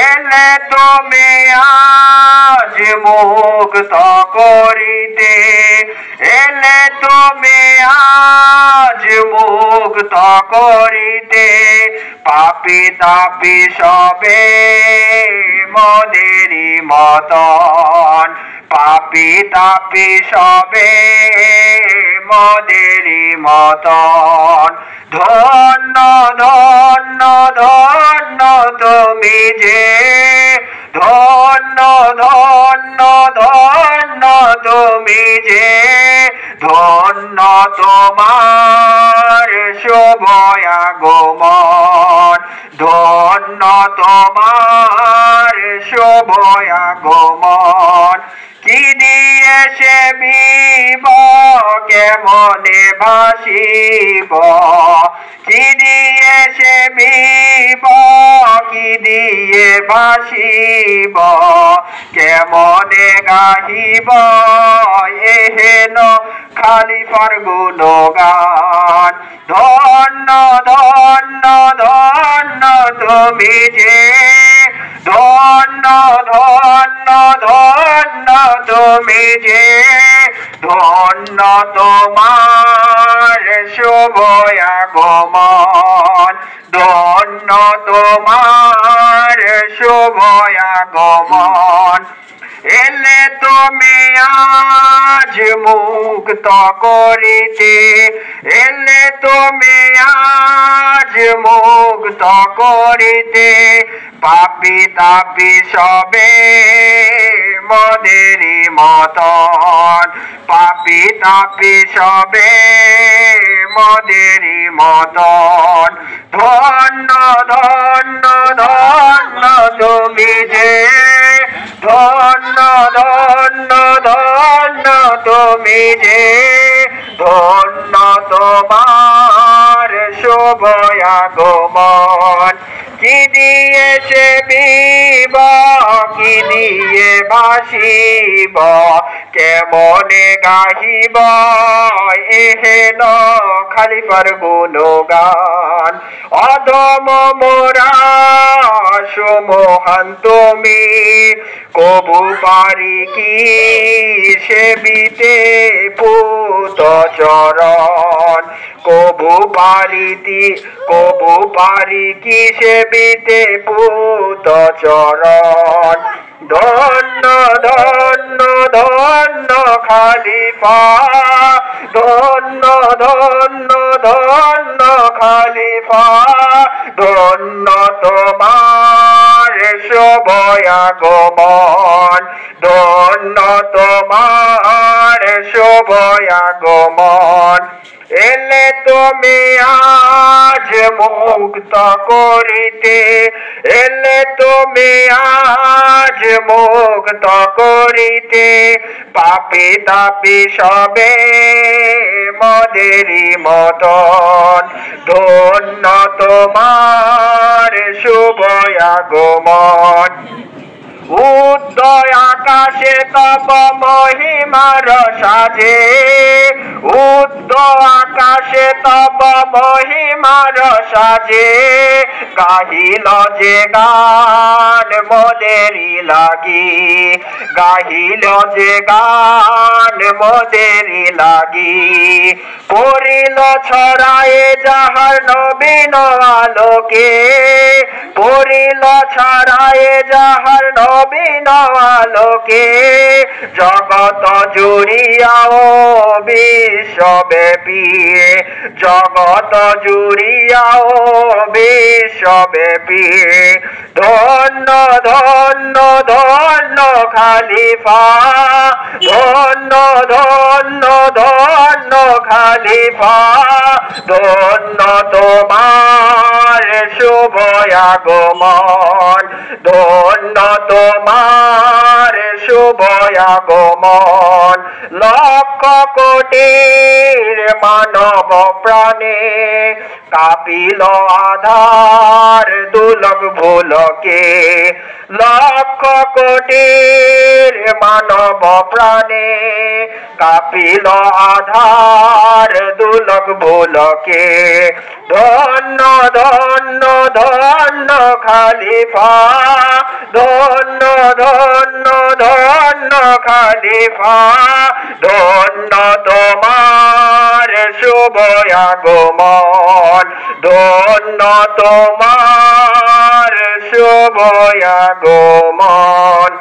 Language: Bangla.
এলে তুমি আজ মুক্ত করিতে, এলে তুমি আজ মুক্ত করিতে, পাপী তাপী সবে মোদেরই মতন, পাপী তাপী সবে মোদেরই মতন। ধন্য ধন্য ধন্য তুমি যে, ধন্য ধন্য ধন্য তুমি যে, ধন্য তোমার শুভ আগমন, ধন্য তোমার শুভ আগমন। কি দিয়ে সেবিব কেমনে ভাসিব, কি দিয়ে সেবিব কি দিয়ে ভাসিব, কেমনে গাহিব এহেন খালিফার গুণগান। ধন্য ধন্য ধন্য তুমি যে, ধন্য ধন্য ধন্য তুমি যে, ধন্য তোমার শুভ আগমন, ধন্য তোমার শুভ আগমন। এলে তুমি আজ মুক্ত করিতে, এলে তুমি আজ মুক্ত করিতে, পাপী তাপী সবে মোদেরই মতন, পাপী তাপী সবে মোদেরই মতন। ধন্য ধন্য ধন্য তুমি যে, ধন্য ধন্য ধন্য তুমি যে, ধন্য তোমার শুভ আগমন। কি দিয়ে সেবিব কি দিয়ে ভাসিব, কেমনে গাহিব এহেন খালিফার গুণগান। অধম মোরা সমহান তুমি, কবু পারি কি সেবিতে পুত চরণ, কবু পারি কি সেবিতে পুত চরণ। ধন্য ধন্য ধন্য খালিফা, ধন্য ধন্য ধন্য খালিফা, ধন্য তোমার শুভ আগমন, ধন্য তোমার শুভ আগমন। এলে তুমি আজ মুক্ত করিতে, এলে তুমি আজ মুক্ত করিতে, পাপী তাপী সবে মোদেরই মতন, ধন্য তোমার শুভ আগমন। উদয় আকাশে তব মহিমার সাজে, উদয় আকাশে তব মহিমার সাজে, গাহিল যে গান মোদেরই লাগি, গাহিল যে গান মোদেরই লাগি। পড়িল ছড়ায়ে যাহার নবীন আলোকে, পড়িল ছড়ায়ে যাহার নবীন আলোকে, জগত জুড়িয়াও বিশ্বব্যাপী, জগত জুড়িয়াও বিশ্বব্যাপী। ধন্য ধন্য ধন্য খালিফা, ধন্য ধন্য ধন্য খালিফা, ধন্য তোমার শুভ আগমন, ধন্য তোমার শুভ আগমন। লক্ষ কোটির মানব প্রাণে কাঁপিল আধার দুলক ভুল ভুলকে লক্ষ কোটির মানব প্রাণে কাপিল আধার দুলক ভুলকে ধন্য ধন্য ধন্য খলিফা ধন্য ধন্য ধন্য খলিফা ধন্য তোমার শুভ আগমন ধন্য তোমার শুভ আগমন